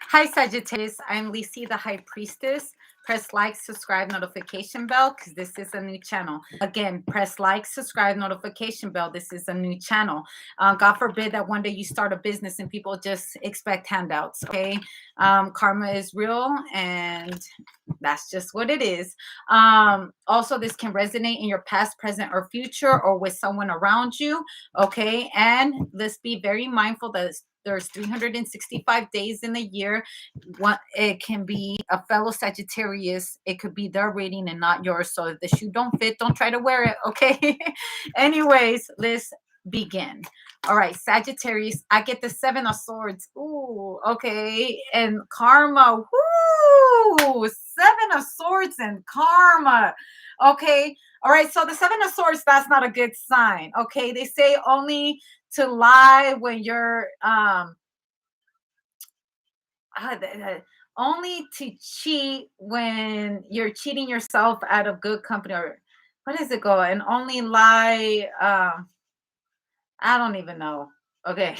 Hi, Sagittarius. I'm Lisi, the High Priestess. Press like, subscribe, notification bell, because this is a new channel. Again, press like, subscribe, notification bell. This is a new channel. God forbid that one day you start a business and people just expect handouts, okay? Karma is real, and that's just what it is. Also, this can resonate in your past, present, or future, or with someone around you, okay? And let's be very mindful that there's 365 days in a year. What it can be a fellow Sagittarius, it could be their reading and not yours. So if the shoe don't fit, don't try to wear it, okay? Anyways, let's begin. All right, Sagittarius, I get the Seven of Swords. Ooh, okay. And karma. Woo! Seven of Swords and karma. Okay. All right. So the Seven of Swords, that's not a good sign. Okay. They say only to lie when you're only to cheat when you're cheating yourself out of good company, or what does it go? And only lie I don't even know. Okay.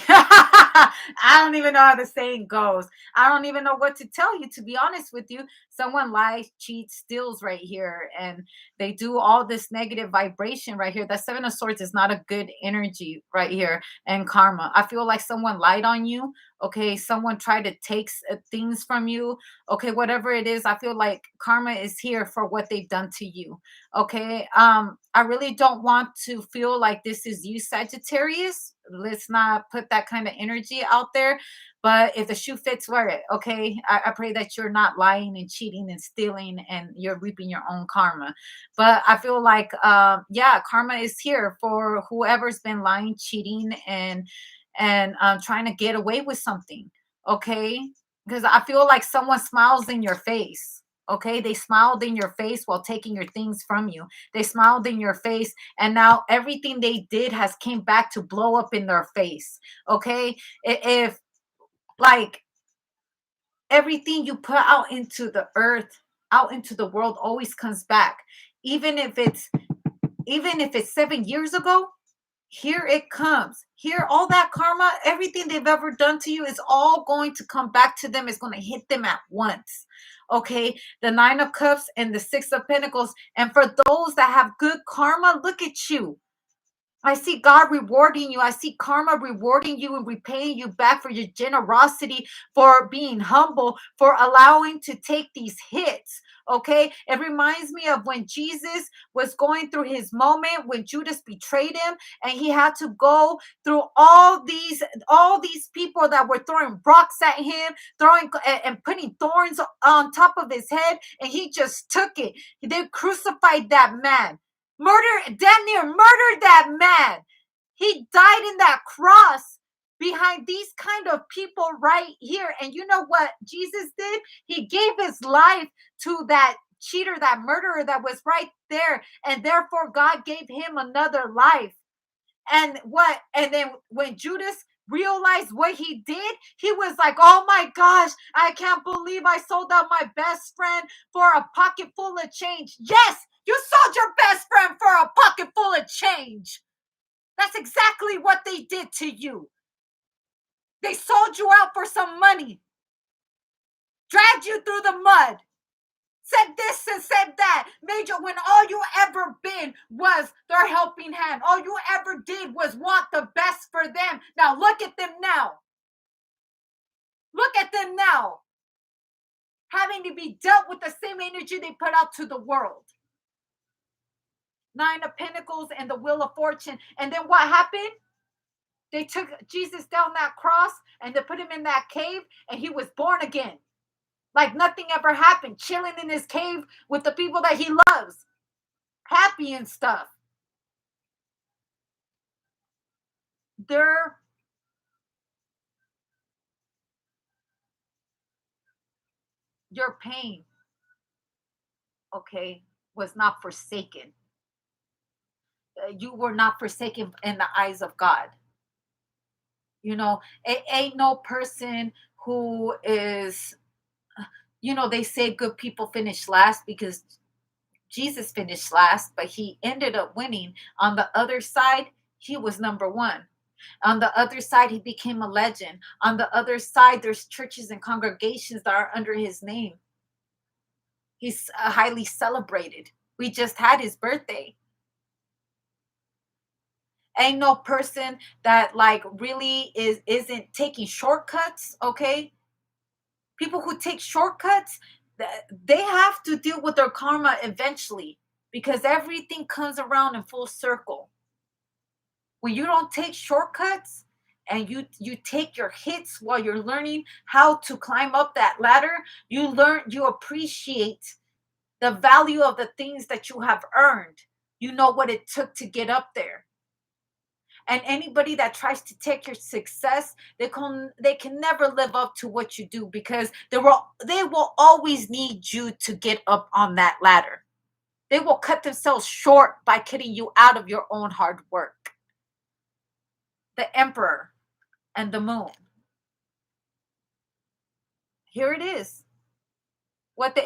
I don't even know how the saying goes. I don't even know what to tell you, to be honest with you. Someone lies, cheats, steals right here, and they do all this negative vibration right here. That Seven of Swords is not a good energy right here. And karma. I feel like someone lied on you. Okay. Someone tried to take things from you. Okay. Whatever it is, I feel like karma is here for what they've done to you. Okay. I really don't want to feel like this is you, Sagittarius. Let's not put that kind of energy out there. But if the shoe fits, wear it. Okay. I pray that you're not lying and cheating and stealing and you're reaping your own karma. But I feel like yeah, karma is here for whoever's been lying, cheating, and trying to get away with something. Okay. Because I feel like someone smiles in your face. Okay, they smiled in your face while taking your things from you. They smiled in your face, and now everything they did has came back to blow up in their face. Okay, if like everything you put out into the earth, out into the world, always comes back, even if it's 7 years ago. Here it comes. Here, all that karma, everything they've ever done to you is all going to come back to them. It's going to hit them at once. Okay. The Nine of Cups and the Six of Pentacles. And for those that have good karma, look at you. I see God rewarding you. I see karma rewarding you and repaying you back for your generosity, for being humble, for allowing to take these hits. Okay. It reminds me of when Jesus was going through his moment when Judas betrayed him, and he had to go through all these people that were throwing rocks at him, throwing and putting thorns on top of his head, and he just took it. They crucified that man. Damn near murdered that man. He died in that cross behind these kind of people right here. And you know what Jesus did? He gave his life to that cheater, that murderer that was right there. And therefore, God gave him another life. And what? And then when Judas realized what he did, he was like, oh my gosh, I can't believe I sold out my best friend for a pocket full of change. Yes, you sold your best friend for a pocket full of change. That's exactly what they did to you. They sold you out for some money, dragged you through the mud, said this and said that, Major, when all you ever been was their helping hand. All you ever did was want the best for them. Now look at them now. Look at them now. Having to be dealt with the same energy they put out to the world. Nine of Pentacles and the Wheel of Fortune. And then what happened? They took Jesus down that cross and they put him in that cave, and he was born again. Like nothing ever happened, chilling in his cave with the people that he loves, happy and stuff. Your pain, okay, was not forsaken. You were not forsaken in the eyes of God. You know, it ain't no person who is, they say good people finish last, because Jesus finished last, but he ended up winning. On the other side, he was number one. On the other side, he became a legend. On the other side, there's churches and congregations that are under his name. He's highly celebrated. We just had his birthday. Ain't no person that like really isn't taking shortcuts, okay? People who take shortcuts, they have to deal with their karma eventually because everything comes around in full circle. When you don't take shortcuts and you take your hits while you're learning how to climb up that ladder, you appreciate the value of the things that you have earned. You know what it took to get up there. And anybody that tries to take your success, they can never live up to what you do because they will always need you to get up on that ladder. They will cut themselves short by cutting you out of your own hard work. The emperor and the moon. Here it is. What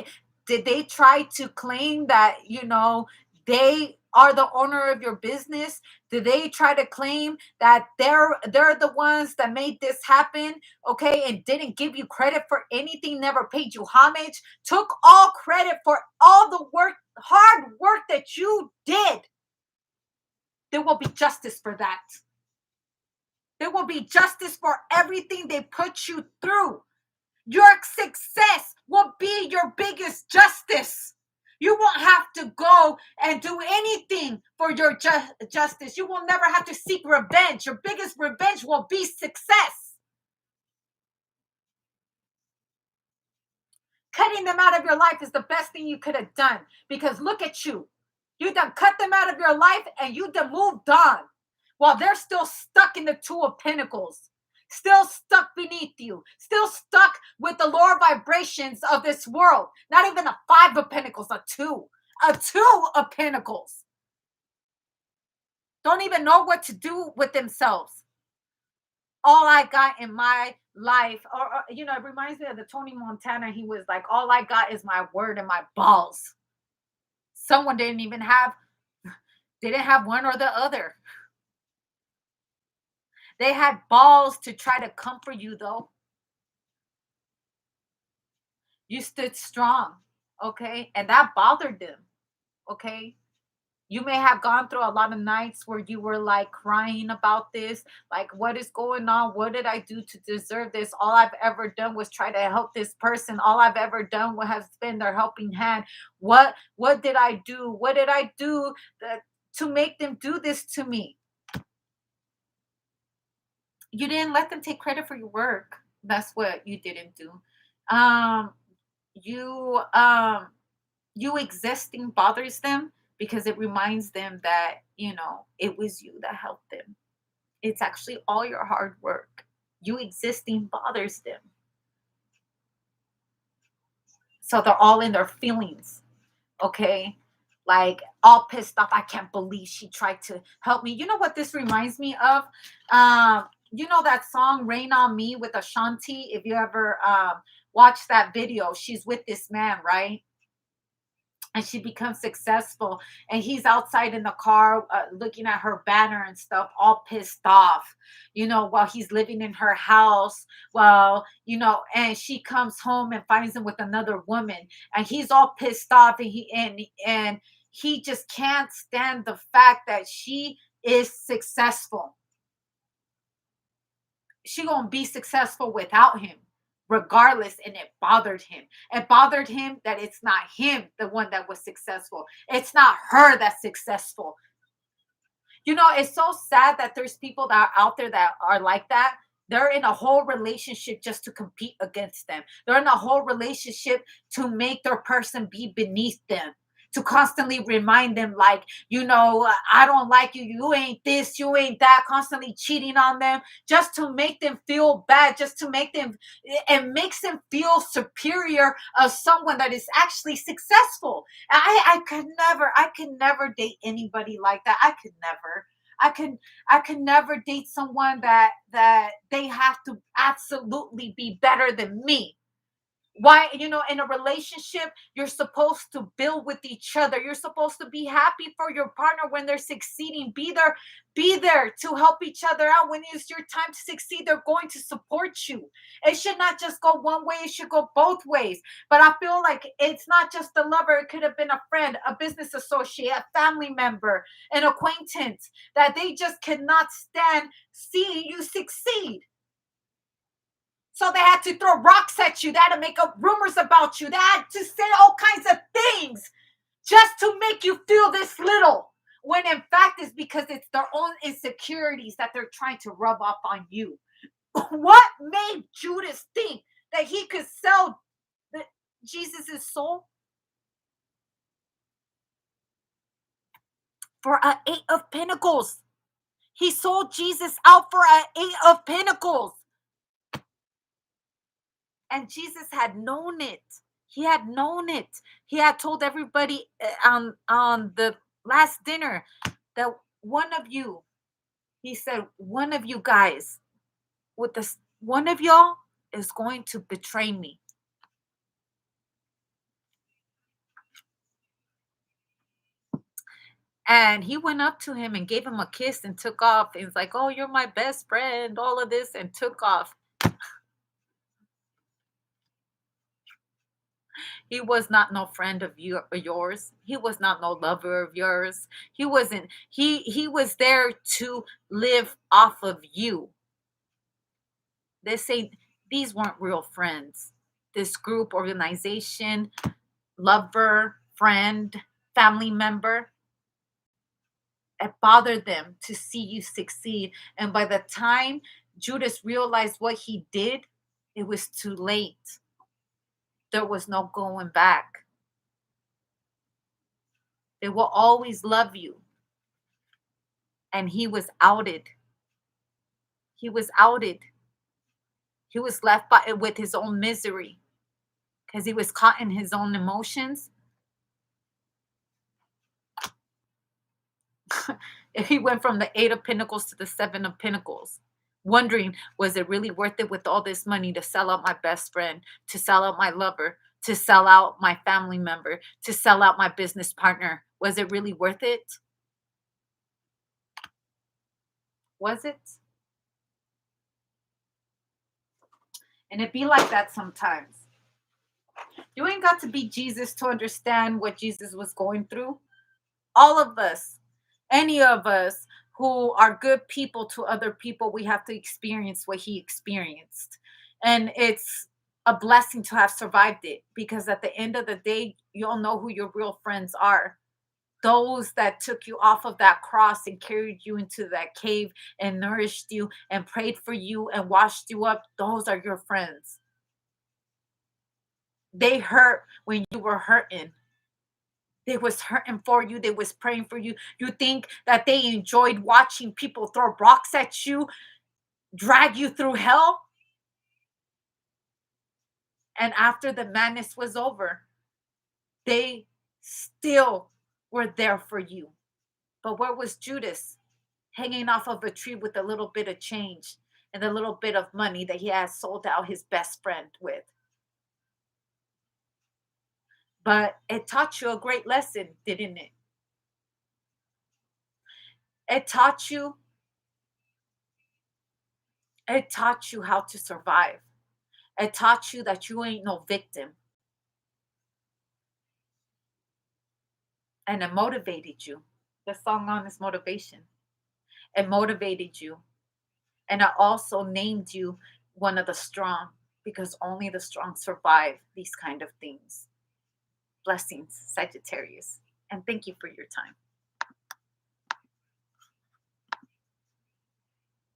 they try to claim that, they are the owner of your business? Did they try to claim that they're the ones that made this happen, okay, and didn't give you credit for anything, never paid you homage, took all credit for all the work, hard work that you did? There will be justice for that. There will be justice for everything they put you through. Your success will be your biggest justice. You won't have to go and do anything for your justice. You will never have to seek revenge. Your biggest revenge will be success. Cutting them out of your life is the best thing you could have done because look at you. You done cut them out of your life and you done moved on while they're still stuck in the Two of Pentacles. Still stuck beneath you, still stuck with the lower vibrations of this world. Not even a Five of Pentacles, a Two of Pentacles. Don't even know what to do with themselves. All I got in my life, or it reminds me of the Tony Montana. He was like, all I got is my word and my balls. Someone didn't have one or the other. They had balls to try to comfort you, though. You stood strong, okay? And that bothered them, okay? You may have gone through a lot of nights where you were like crying about this, like, what is going on? What did I do to deserve this? All I've ever done was try to help this person. All I've ever done has been their helping hand. What did I do? What did I do to make them do this to me? You didn't let them take credit for your work. That's what you didn't do. You existing bothers them because it reminds them that it was you that helped them. It's actually all your hard work. You existing bothers them, so they're all in their feelings, okay, like all pissed off. I can't believe she tried to help me. You know what this reminds me of? That song Rain on Me with Ashanti? If you ever watched that video, she's with this man, right? And she becomes successful and he's outside in the car looking at her banner and stuff, all pissed off, while he's living in her house. Well, and she comes home and finds him with another woman and he's all pissed off, and he just can't stand the fact that she is successful. She gonna be successful without him regardless, and it bothered him. It bothered him that it's not him, the one that was successful. It's not her that's successful. It's so sad that there's people that are out there that are like that. They're in a whole relationship just to compete against them. They're in a whole relationship to make their person be beneath them, to constantly remind them, like, I don't like you. You ain't this, you ain't that, constantly cheating on them just to make them feel bad, just to make them, it makes them feel superior of someone that is actually successful. I could never date anybody like that. I could never date someone that they have to absolutely be better than me. Why, in a relationship, you're supposed to build with each other. You're supposed to be happy for your partner when they're succeeding. Be there to help each other out. When it's your time to succeed, they're going to support you. It should not just go one way, it should go both ways. But I feel like it's not just a lover, it could have been a friend, a business associate, a family member, an acquaintance, that they just cannot stand seeing you succeed. So they had to throw rocks at you. They had to make up rumors about you. They had to say all kinds of things just to make you feel this little. When in fact it's because it's their own insecurities that they're trying to rub off on you. What made Judas think that he could sell Jesus' soul for an eight of pentacles? He sold Jesus out for an eight of pentacles. And Jesus had known it. He had known it. He had told everybody on the last dinner that one of you, he said, one of you guys, with this, one of y'all is going to betray me. And he went up to him and gave him a kiss and took off. And he's like, "Oh, you're my best friend," all of this, and took off. He was not no friend of yours. He was not no lover of yours. He wasn't. He was there to live off of you. They say these weren't real friends. This group, organization, lover, friend, family member, it bothered them to see you succeed. And by the time Judas realized what he did, it was too late. There was no going back. They will always love you. And he was outed. He was outed. He was left with his own misery because he was caught in his own emotions. He went from the Eight of Pentacles to the Seven of Pentacles, wondering, was it really worth it with all this money to sell out my best friend, to sell out my lover, to sell out my family member, to sell out my business partner? Was it really worth it? Was it? And it be like that sometimes. You ain't got to be Jesus to understand what Jesus was going through. All of us, any of us who are good people to other people, we have to experience what he experienced. And it's a blessing to have survived it, because at the end of the day, you'll know who your real friends are. Those that took you off of that cross and carried you into that cave and nourished you and prayed for you and washed you up, those are your friends. They hurt when you were hurting. They was hurting for you. They was praying for you. You think that they enjoyed watching people throw rocks at you, drag you through hell? And after the madness was over, they still were there for you. But where was Judas? Hanging off of a tree with a little bit of change and a little bit of money that he had sold out his best friend with. But it taught you a great lesson, didn't it? It taught you how to survive. It taught you that you ain't no victim. And it motivated you. The song on is motivation. It motivated you. And it also named you one of the strong, because only the strong survive these kind of things. Blessings, Sagittarius. And thank you for your time.